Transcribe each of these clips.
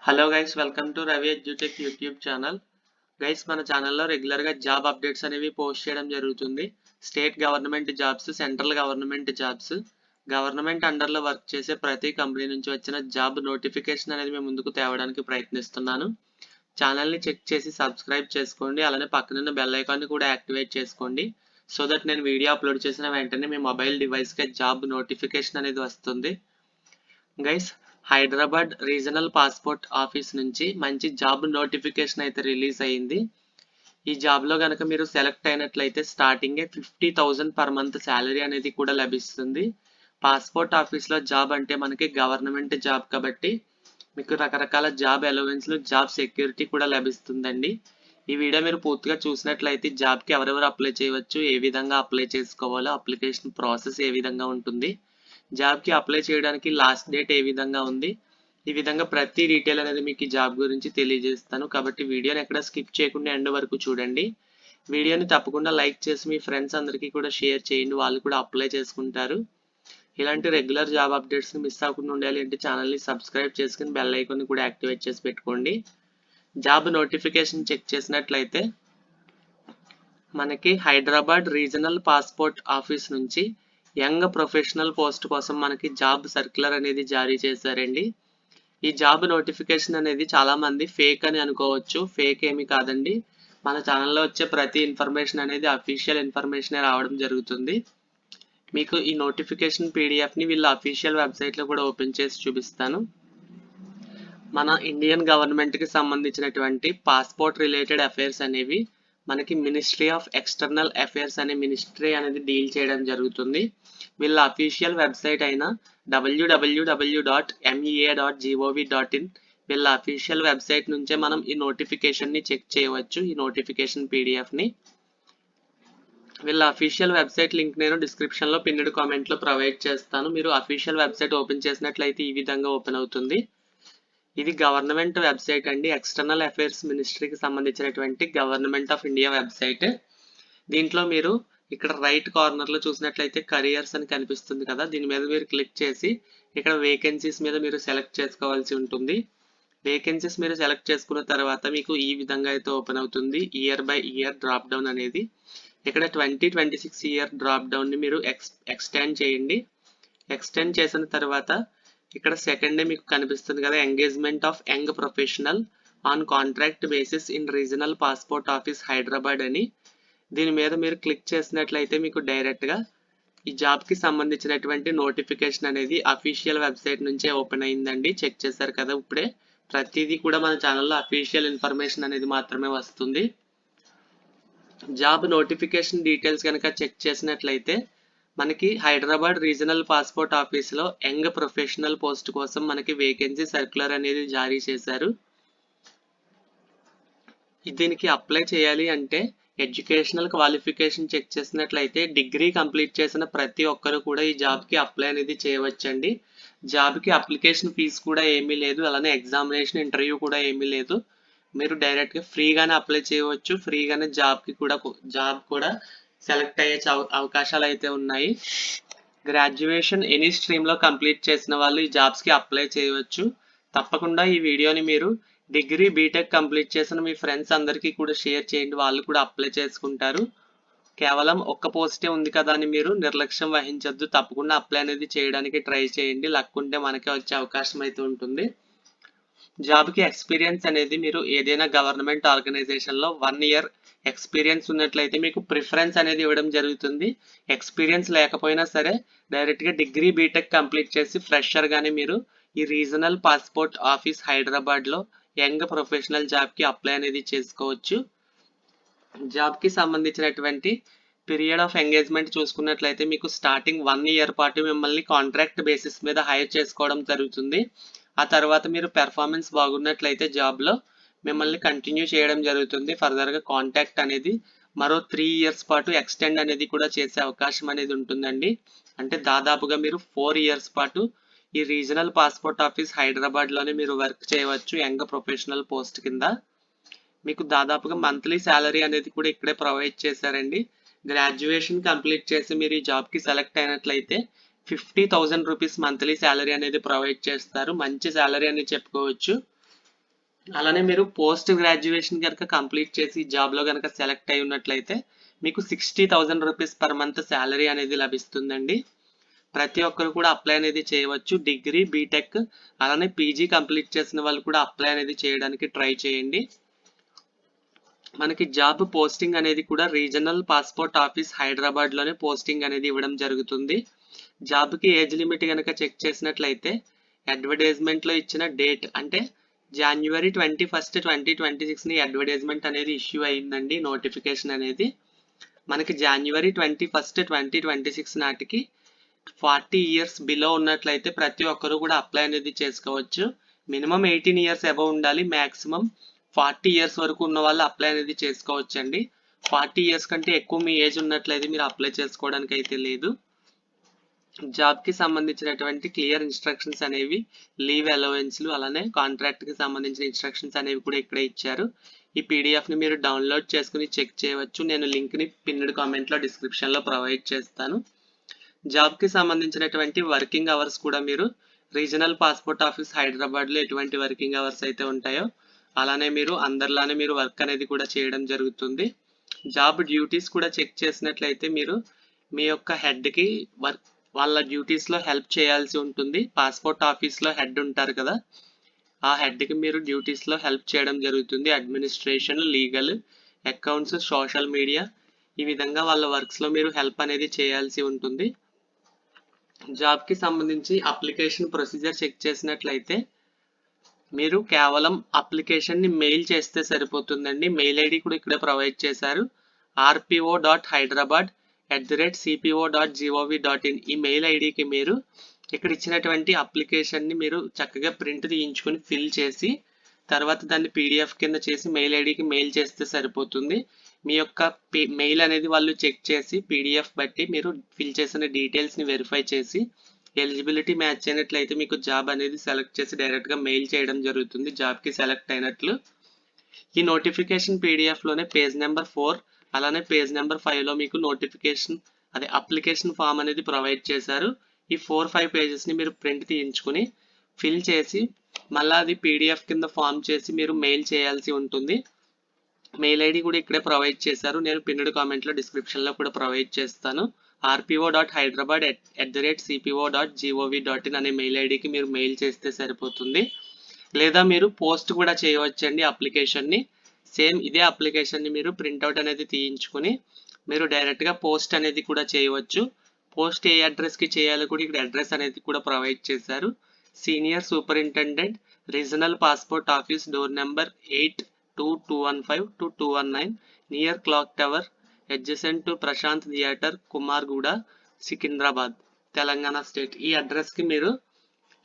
Hello guys, welcome to Ravi edutech YouTube channel. Guys, మన ఛానల్లో రెగ్యులర్గా జాబ్ అప్డేట్స్ అనేవి పోస్ట్ చేయడం జరుగుతుంది. State government jobs, central government jobs, government అండర్లో వర్క్ చేసే ప్రతి కంపెనీ నుంచి వచ్చిన జాబ్ నోటిఫికేషన్ అనేది మేము ముందుకు తేవడానికి ప్రయత్నిస్తున్నాను. ఛానల్ని చెక్ చేసి సబ్స్క్రైబ్ చేసుకోండి. అలానే పక్కనున్న బెల్ ఐకాన్ని కూడా యాక్టివేట్ చేసుకోండి. సో దట్ నేను వీడియో అప్లోడ్ చేసిన వెంటనే మీ మొబైల్ డివైస్కి జాబ్ నోటిఫికేషన్ అనేది వస్తుంది. Guys, Hyderabad regional passport office నుంచి మంచి జాబ్ నోటిఫికేషన్ అయితే రిలీజ్ అయ్యింది. ఈ జాబ్లో కనుక మీరు సెలెక్ట్ అయినట్లయితే స్టార్టింగే 50,000 పర్ మంత్ శాలరీ అనేది కూడా లభిస్తుంది. పాస్పోర్ట్ ఆఫీస్లో జాబ్ అంటే మనకి గవర్నమెంట్ జాబ్ కాబట్టి మీకు రకరకాల జాబ్ అలవెన్స్లు, జాబ్ సెక్యూరిటీ కూడా లభిస్తుందండి. ఈ వీడియో మీరు పూర్తిగా చూసినట్లయితే జాబ్కి ఎవరెవరు అప్లై చేయవచ్చు, ఏ విధంగా అప్లై చేసుకోవాలో, అప్లికేషన్ ప్రాసెస్ ఏ విధంగా ఉంటుంది, జాబ్కి అప్లై చేయడానికి లాస్ట్ డేట్ ఏ విధంగా ఉంది, ఈ విధంగా ప్రతి డీటెయిల్ అనేది మీకు ఈ జాబ్ గురించి తెలియజేస్తాను. కాబట్టి వీడియోని ఎక్కడ స్కిప్ చేయకుండా ఎండ్ వరకు చూడండి. వీడియోని తప్పకుండా లైక్ చేసి మీ ఫ్రెండ్స్ అందరికీ కూడా షేర్ చేయండి, వాళ్ళు కూడా అప్లై చేసుకుంటారు. ఇలాంటి రెగ్యులర్ జాబ్ అప్డేట్స్ని మిస్ అవ్వకుండా ఉండాలి అంటే ఛానల్ని సబ్స్క్రైబ్ చేసుకుని బెల్ ఐకాన్ని కూడా యాక్టివేట్ చేసి పెట్టుకోండి. జాబ్ నోటిఫికేషన్ చెక్ చేసినట్లయితే మనకి హైదరాబాద్ రీజనల్ పాస్పోర్ట్ ఆఫీస్ నుంచి యంగ్ ప్రొఫెషనల్ పోస్ట్ కోసం మనకి జాబ్ సర్క్యులర్ అనేది జారీ చేశారండి. ఈ జాబ్ నోటిఫికేషన్ అనేది చాలా మంది ఫేక్ అని అనుకోవచ్చు. ఫేక్ ఏమీ కాదండి. మన ఛానల్లో వచ్చే ప్రతి ఇన్ఫర్మేషన్ అనేది అఫీషియల్ ఇన్ఫర్మేషనే రావడం జరుగుతుంది. మీకు ఈ నోటిఫికేషన్ పీడిఎఫ్ని వీళ్ళ అఫీషియల్ వెబ్సైట్లో కూడా ఓపెన్ చేసి చూపిస్తాను. మన ఇండియన్ గవర్నమెంట్కి సంబంధించినటువంటి పాస్పోర్ట్ రిలేటెడ్ అఫైర్స్ అనేవి మనకి మినిస్ట్రీ ఆఫ్ ఎక్స్టర్నల్ అఫైర్స్ అనే మినిస్ట్రీ అనేది డీల్ చేయడం జరుగుతుంది. వీళ్ళ అఫీషియల్ వెబ్సైట్ అయిన www.mea.gov.in వీళ్ళ అఫీషియల్ వెబ్సైట్ నుంచే మనం ఈ నోటిఫికేషన్ని చెక్ చేయవచ్చు. ఈ నోటిఫికేషన్ పీడిఎఫ్ని వీళ్ళ అఫీషియల్ వెబ్సైట్ లింక్ నేను డిస్క్రిప్షన్లో పిన్నెడ్ కామెంట్లో ప్రొవైడ్ చేస్తాను. మీరు అఫీషియల్ వెబ్సైట్ ఓపెన్ చేసినట్లయితే ఈ విధంగా ఓపెన్ అవుతుంది. ఇది గవర్నమెంట్ వెబ్సైట్ అండి. ఎక్స్టర్నల్ అఫైర్స్ మినిస్ట్రీకి సంబంధించినటువంటి గవర్నమెంట్ ఆఫ్ ఇండియా వెబ్సైట్. దీంట్లో మీరు ఇక్కడ రైట్ కార్నర్లో చూసినట్లయితే కరియర్స్ అని కనిపిస్తుంది కదా, దీని మీద మీరు క్లిక్ చేసి ఇక్కడ వేకెన్సీస్ మీద మీరు సెలెక్ట్ చేసుకోవాల్సి ఉంటుంది. వేకెన్సీస్ మీరు సెలెక్ట్ చేసుకున్న తర్వాత మీకు ఈ విధంగా అయితే ఓపెన్ అవుతుంది. Year by year drop down అనేది. ఇక్కడ 2026 ఇయర్ డ్రాప్ డౌన్ని మీరు ఎక్స్టెండ్ చేయండి. ఎక్స్టెండ్ చేసిన తర్వాత ఇక్కడ సెకండ్ మీకు కనిపిస్తుంది కదా, engagement of young professional on contract basis in regional passport office Hyderabad అని. దీని మీద మీరు క్లిక్ చేసినట్లయితే మీకు డైరెక్ట్గా ఈ జాబ్కి సంబంధించినటువంటి నోటిఫికేషన్ అనేది అఫీషియల్ వెబ్సైట్ నుంచే ఓపెన్ అయిందండి. చెక్ చేశారు కదా, ఇప్పుడే ప్రతిదీ కూడా మన ఛానల్లో అఫీషియల్ ఇన్ఫర్మేషన్ అనేది మాత్రమే వస్తుంది. జాబ్ నోటిఫికేషన్ డీటెయిల్స్ కనుక చెక్ చేసినట్లయితే మనకి హైదరాబాద్ రీజనల్ పాస్పోర్ట్ ఆఫీస్లో యంగ్ ప్రొఫెషనల్ పోస్ట్ కోసం మనకి వేకెన్సీ సర్క్యులర్ అనేది జారీ చేశారు. దీనికి అప్లై చేయాలి అంటే ఎడ్యుకేషనల్ క్వాలిఫికేషన్ చెక్ చేసినట్లయితే డిగ్రీ కంప్లీట్ చేసిన ప్రతి ఒక్కరు కూడా ఈ జాబ్కి అప్లై అనేది చేయవచ్చండి. జాబ్కి అప్లికేషన్ ఫీజు కూడా ఏమీ లేదు, అలానే ఎగ్జామినేషన్ ఇంటర్వ్యూ కూడా ఏమీ లేదు. మీరు డైరెక్ట్గా ఫ్రీగానే అప్లై చేయవచ్చు. ఫ్రీగానే జాబ్ కూడా సెలెక్ట్ అయ్యే అవకాశాలు అయితే ఉన్నాయి. గ్రాడ్యుయేషన్ ఎనీ స్ట్రీమ్లో కంప్లీట్ చేసిన వాళ్ళు ఈ జాబ్స్కి అప్లై చేయవచ్చు. తప్పకుండా ఈ వీడియోని మీరు డిగ్రీ బీటెక్ కంప్లీట్ చేసిన మీ ఫ్రెండ్స్ అందరికీ కూడా షేర్ చేయండి, వాళ్ళు కూడా అప్లై చేసుకుంటారు. కేవలం ఒక్క పోస్టే ఉంది కదా అని మీరు నిర్లక్ష్యం వహించొద్దు. తప్పకుండా అప్లై అనేది చేయడానికి ట్రై చేయండి. లక్ ఉంటే మనకే వచ్చే అవకాశం అయితే ఉంటుంది. జాబ్కి ఎక్స్పీరియన్స్ అనేది మీరు ఏదైనా గవర్నమెంట్ ఆర్గనైజేషన్లో 1 ఇయర్ ఎక్స్పీరియన్స్ ఉన్నట్లయితే మీకు ప్రిఫరెన్స్ అనేది ఇవ్వడం జరుగుతుంది. ఎక్స్పీరియన్స్ లేకపోయినా సరే డైరెక్ట్గా డిగ్రీ బీటెక్ కంప్లీట్ చేసి ఫ్రెషర్గానే మీరు ఈ రీజనల్ పాస్పోర్ట్ ఆఫీస్ హైదరాబాద్లో యంగ్ ప్రొఫెషనల్ జాబ్కి అప్లై అనేది చేసుకోవచ్చు. జాబ్కి సంబంధించినటువంటి పీరియడ్ ఆఫ్ ఎంగేజ్మెంట్ చూసుకున్నట్లయితే మీకు స్టార్టింగ్ 1 ఇయర్ పాటు మిమ్మల్ని కాంట్రాక్ట్ బేసిస్ మీద హైర్ చేసుకోవడం జరుగుతుంది. ఆ తర్వాత మీరు పెర్ఫార్మెన్స్ బాగున్నట్లయితే జాబ్లో మిమ్మల్ని కంటిన్యూ చేయడం జరుగుతుంది. ఫర్దర్గా కాంట్రాక్ట్ అనేది మరో 3 ఇయర్స్ పాటు ఎక్స్టెండ్ అనేది కూడా చేసే అవకాశం అనేది ఉంటుందండి. అంటే దాదాపుగా మీరు 4 ఇయర్స్ పాటు ఈ రీజనల్ పాస్పోర్ట్ ఆఫీస్ హైదరాబాద్లోనే మీరు వర్క్ చేయవచ్చు యంగ్ ప్రొఫెషనల్ పోస్ట్ కింద. మీకు దాదాపుగా మంత్లీ శాలరీ అనేది కూడా ఇక్కడే ప్రొవైడ్ చేశారండి. గ్రాడ్యుయేషన్ కంప్లీట్ చేసి మీరు ఈ జాబ్కి సెలెక్ట్ అయినట్లయితే 50,000 రూపీస్ మంత్లీ శాలరీ అనేది ప్రొవైడ్ చేస్తారు. మంచి శాలరీ అని చెప్పుకోవచ్చు. అలానే మీరు పోస్ట్ గ్రాడ్యుయేషన్ కనుక కంప్లీట్ చేసి జాబ్లో కనుక సెలెక్ట్ అయి ఉన్నట్లయితే మీకు 60,000 రూపీస్ పర్ మంత్ శాలరీ అనేది లభిస్తుందండి. ప్రతి ఒక్కరు కూడా అప్లై అనేది చేయవచ్చు. డిగ్రీ, బీటెక్ అలానే పీజీ కంప్లీట్ చేసిన వాళ్ళు కూడా అప్లై అనేది చేయడానికి ట్రై చేయండి. మనకి జాబ్ పోస్టింగ్ అనేది కూడా రీజనల్ పాస్పోర్ట్ ఆఫీస్ హైదరాబాద్లోనే పోస్టింగ్ అనేది ఇవ్వడం జరుగుతుంది. జాబ్కి ఏజ్ లిమిట్ కనుక చెక్ చేసినట్లయితే అడ్వర్టైజ్మెంట్లో ఇచ్చిన డేట్ అంటే January 21, 2026ని అడ్వర్టైజ్మెంట్ అనేది ఇష్యూ అయిందండి. నోటిఫికేషన్ అనేది మనకి January 21, 2026 నాటికి 40 ఇయర్స్ బిలో ఉన్నట్లయితే ప్రతి ఒక్కరు కూడా అప్లై అనేది చేసుకోవచ్చు. మినిమం 18 ఇయర్స్ అబవ్ ఉండాలి. మ్యాక్సిమం 40 ఇయర్స్ వరకు ఉన్న వాళ్ళు అప్లై అనేది చేసుకోవచ్చు అండి. 40 ఇయర్స్ కంటే ఎక్కువ మీ ఏజ్ ఉన్నట్లయితే మీరు అప్లై చేసుకోవడానికి అయితే లేదు. జాబ్కి సంబంధించినటువంటి క్లియర్ ఇన్స్ట్రక్షన్స్ అనేవి, లీవ్ అలవెన్స్లు అలానే కాంట్రాక్ట్కి సంబంధించిన ఇన్స్ట్రక్షన్స్ అనేవి కూడా ఇక్కడే ఇచ్చారు. ఈ పీడిఎఫ్ని మీరు డౌన్లోడ్ చేసుకుని చెక్ చేయవచ్చు. నేను లింక్ని పిన్డ్ కామెంట్లో డిస్క్రిప్షన్లో ప్రొవైడ్ చేస్తాను. జాబ్కి సంబంధించినటువంటి వర్కింగ్ అవర్స్ కూడా మీరు రీజనల్ పాస్పోర్ట్ ఆఫీస్ హైదరాబాద్లో ఎటువంటి వర్కింగ్ అవర్స్ అయితే ఉంటాయో అలానే మీరు అందరిలానే మీరు వర్క్ అనేది కూడా చేయడం జరుగుతుంది. జాబ్ డ్యూటీస్ కూడా చెక్ చేసినట్లయితే మీరు మీ యొక్క హెడ్కి వాళ్ళ డ్యూటీస్లో హెల్ప్ చేయాల్సి ఉంటుంది. పాస్పోర్ట్ ఆఫీస్లో హెడ్ ఉంటారు కదా, ఆ హెడ్కి మీరు డ్యూటీస్లో హెల్ప్ చేయడం జరుగుతుంది. Administration, legal, accounts, social media ఈ విధంగా వాళ్ళ వర్క్స్లో మీరు హెల్ప్ అనేది చేయాల్సి ఉంటుంది. జాబ్కి సంబంధించి అప్లికేషన్ ప్రొసీజర్ చెక్ చేసినట్లయితే మీరు కేవలం అప్లికేషన్ని మెయిల్ చేస్తే సరిపోతుందండి. మెయిల్ ఐడి కూడా ఇక్కడే ప్రొవైడ్ చేశారు. rpo.hyderabad@cpo.gov.in ఈ మెయిల్ ఐడికి మీరు ఇక్కడ ఇచ్చినటువంటి అప్లికేషన్ని మీరు చక్కగా ప్రింట్ తీయించుకొని ఫిల్ చేసి తర్వాత దాన్ని పీడిఎఫ్ కింద చేసి మెయిల్ ఐడికి మెయిల్ చేస్తే సరిపోతుంది. మీ యొక్క మెయిల్ అనేది వాళ్ళు చెక్ చేసి పీడిఎఫ్ బట్టి మీరు ఫిల్ చేసిన డీటెయిల్స్ని వెరిఫై చేసి ఎలిజిబిలిటీ మ్యాచ్ అయినట్లయితే మీకు జాబ్ అనేది సెలెక్ట్ చేసి డైరెక్ట్గా మెయిల్ చేయడం జరుగుతుంది జాబ్కి సెలెక్ట్ అయినట్లు. ఈ నోటిఫికేషన్ పీడిఎఫ్లోనే పేజ్ నెంబర్ 4 అలానే పేజ్ నెంబర్ 5లో మీకు నోటిఫికేషన్ అప్లికేషన్ ఫామ్ అనేది ప్రొవైడ్ చేశారు. ఈ 4-5 పేజెస్ని మీరు ప్రింట్ తీయించుకుని ఫిల్ చేసి మళ్ళీ అది పీడిఎఫ్ కింద ఫామ్ చేసి మీరు మెయిల్ చేయాల్సి ఉంటుంది. మెయిల్ ఐడి కూడా ఇక్కడే ప్రొవైడ్ చేశారు. నేను పిన్డ్ కామెంట్లో డిస్క్రిప్షన్లో కూడా ప్రొవైడ్ చేస్తాను. rpo.hyderabad@cpo.gov.in అనే మెయిల్ ఐడికి మీరు మెయిల్ చేస్తే సరిపోతుంది. లేదా మీరు పోస్ట్ కూడా చేయవచ్చండి అప్లికేషన్ని. సేమ్ ఇదే అప్లికేషన్ని మీరు ప్రింట్అవుట్ అనేది తీయించుకొని మీరు డైరెక్ట్గా పోస్ట్ అనేది కూడా చేయవచ్చు. పోస్ట్ ఏ అడ్రస్కి చేయాలో కూడా ఇక్కడ అడ్రస్ అనేది కూడా ప్రొవైడ్ చేశారు. Senior superintendent, regional passport office, door number 82215-219 near clock tower, adjacent to Prashant theatre, Kumarguda, Secunderabad, Telangana state. ఈ అడ్రస్కి మీరు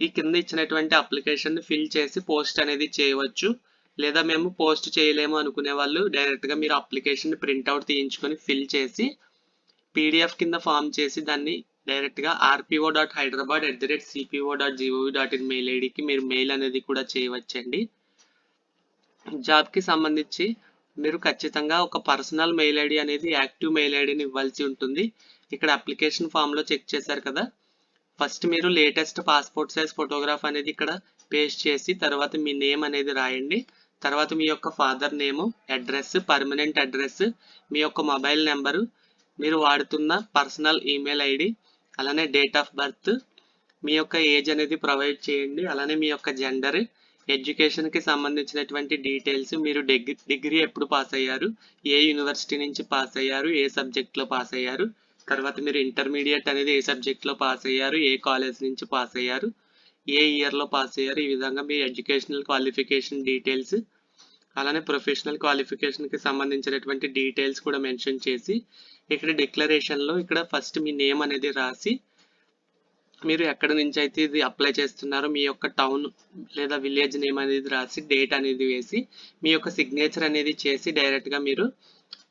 ఈ కింద ఇచ్చినటువంటి అప్లికేషన్ ఫిల్ చేసి పోస్ట్ అనేది చేయవచ్చు. లేదా మేము పోస్ట్ చేయలేము అనుకునే వాళ్ళు డైరెక్ట్గా మీరు అప్లికేషన్ ప్రింట్అవుట్ తీయించుకొని ఫిల్ చేసి పీడిఎఫ్ కింద ఫామ్ చేసి దాన్ని డైరెక్ట్గా rpo.hyderabad@cpo.gov.in మెయిల్ ఐడికి మీరు మెయిల్ అనేది కూడా చేయవచ్చండి. జాబ్కి సంబంధించి మీరు ఖచ్చితంగా ఒక పర్సనల్ మెయిల్ ఐడి అనేది యాక్టివ్ మెయిల్ ఐడిని ఇవ్వాల్సి ఉంటుంది. ఇక్కడ అప్లికేషన్ ఫామ్లో చెక్ చేశారు కదా, ఫస్ట్ మీరు లేటెస్ట్ పాస్పోర్ట్ సైజ్ ఫోటోగ్రాఫ్ అనేది ఇక్కడ పేస్ట్ చేసి తర్వాత మీ నేమ్ అనేది రాయండి. తర్వాత మీ యొక్క father name, address, permanent address, మీ యొక్క మొబైల్ నెంబరు, మీరు వాడుతున్న పర్సనల్ ఈమెయిల్ ఐడి, అలానే డేట్ ఆఫ్ బర్త్, మీ యొక్క ఏజ్ అనేది ప్రొవైడ్ చేయండి. అలానే మీ యొక్క జెండర్, ఎడ్యుకేషన్కి సంబంధించినటువంటి డీటెయిల్స్, మీరు డిగ్రీ ఎప్పుడు పాస్ అయ్యారు, ఏ యూనివర్సిటీ నుంచి పాస్ అయ్యారు, ఏ సబ్జెక్ట్లో పాస్ అయ్యారు, తర్వాత మీరు ఇంటర్మీడియట్ అనేది ఏ సబ్జెక్ట్లో పాస్ అయ్యారు, ఏ కాలేజ్ నుంచి పాస్ అయ్యారు, ఏ ఇయర్లో పాస్ అయ్యారు, ఈ విధంగా మీ ఎడ్యుకేషనల్ క్వాలిఫికేషన్ డీటెయిల్స్ అలానే ప్రొఫెషనల్ క్వాలిఫికేషన్కి సంబంధించినటువంటి డీటెయిల్స్ కూడా మెన్షన్ చేసి ఇక్కడ డిక్లరేషన్లో ఇక్కడ ఫస్ట్ మీ నేమ్ అనేది రాసి మీరు ఎక్కడి నుంచి అయితే ఇది అప్లై చేస్తున్నారో మీ యొక్క టౌన్ లేదా విలేజ్ నేమ్ అనేది రాసి డేట్ అనేది వేసి మీ యొక్క సిగ్నేచర్ అనేది చేసి డైరెక్ట్గా మీరు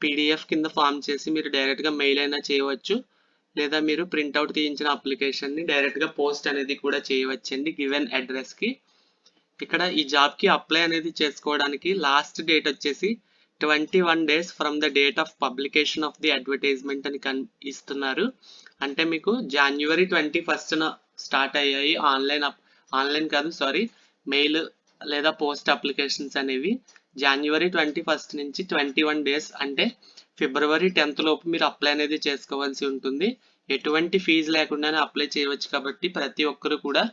పీడిఎఫ్ కింద ఫామ్ చేసి మీరు డైరెక్ట్గా మెయిల్ అయినా చేయవచ్చు. లేదా మీరు ప్రింట్అవుట్ తీయించిన అప్లికేషన్ని డైరెక్ట్గా పోస్ట్ అనేది కూడా చేయవచ్చండి గివెన్ అడ్రస్కి. ఇక్కడ ఈ జాబ్కి అప్లై అనేది చేసుకోవడానికి లాస్ట్ డేట్ వచ్చేసి 21 days from the date of publication of the advertisement అని ఇస్తున్నారు. అంటే మీకు January 21న స్టార్ట్ అయ్యాయి ఆన్లైన్ కాదు మెయిల్ లేదా పోస్ట్ అప్లికేషన్స్ అనేవి జనవరి 21 నుంచి 21 డేస్ అంటే ఫిబ్రవరి 10th లోపు మీరు అప్లై అనేది చేసుకోవాల్సి ఉంటుంది. ఎటువంటి ఫీజు లేకుండానే అప్లై చేయవచ్చు కాబట్టి ప్రతి ఒక్కరు కూడా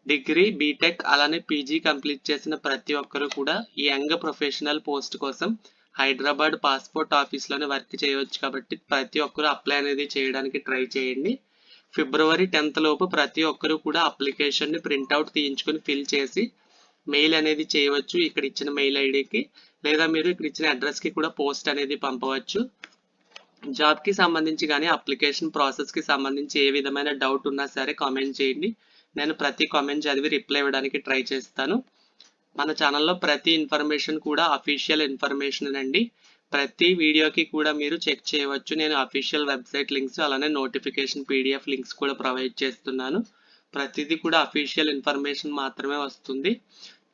డిగ్రీ, బీటెక్ అలానే పీజీ కంప్లీట్ చేసిన ప్రతి ఒక్కరు కూడా ఈ యంగ్ ప్రొఫెషనల్ పోస్ట్ కోసం హైదరాబాద్ పాస్పోర్ట్ ఆఫీస్లోనే వర్క్ చేయవచ్చు కాబట్టి ప్రతి ఒక్కరు అప్లై అనేది చేయడానికి ట్రై చేయండి. ఫిబ్రవరి 10th లోపు ప్రతి ఒక్కరు కూడా అప్లికేషన్ని ప్రింట్అవుట్ తీయించుకొని ఫిల్ చేసి మెయిల్ అనేది చేయవచ్చు ఇక్కడ ఇచ్చిన మెయిల్ ఐడికి, లేదా మీరు ఇక్కడ ఇచ్చిన అడ్రస్కి కూడా పోస్ట్ అనేది పంపవచ్చు. జాబ్కి సంబంధించి కానీ అప్లికేషన్ ప్రాసెస్కి సంబంధించి ఏ విధమైన డౌట్ ఉన్నా సరే కామెంట్ చేయండి. నేను ప్రతి కామెంట్ చదివి రిప్లై ఇవ్వడానికి ట్రై చేస్తాను. మన ఛానల్లో ప్రతి ఇన్ఫర్మేషన్ కూడా అఫీషియల్ ఇన్ఫర్మేషన్ అండి. ప్రతి వీడియోకి కూడా మీరు చెక్ చేయవచ్చు. నేను అఫీషియల్ వెబ్సైట్ లింక్స్ అలానే నోటిఫికేషన్ పీడిఎఫ్ లింక్స్ కూడా ప్రొవైడ్ చేస్తున్నాను. ప్రతిదీ కూడా అఫీషియల్ ఇన్ఫర్మేషన్ మాత్రమే వస్తుంది.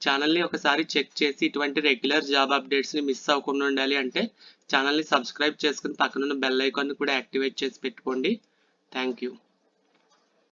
ఛానల్ని ఒకసారి చెక్ చేసి ఇటువంటి రెగ్యులర్ జాబ్ అప్డేట్స్ని మిస్ అవ్వకుండా ఉండాలి అంటే ఛానల్ని సబ్స్క్రైబ్ చేసుకుని పక్కనున్న బెల్ ఐకాన్ని కూడా యాక్టివేట్ చేసి పెట్టుకోండి. Thank you.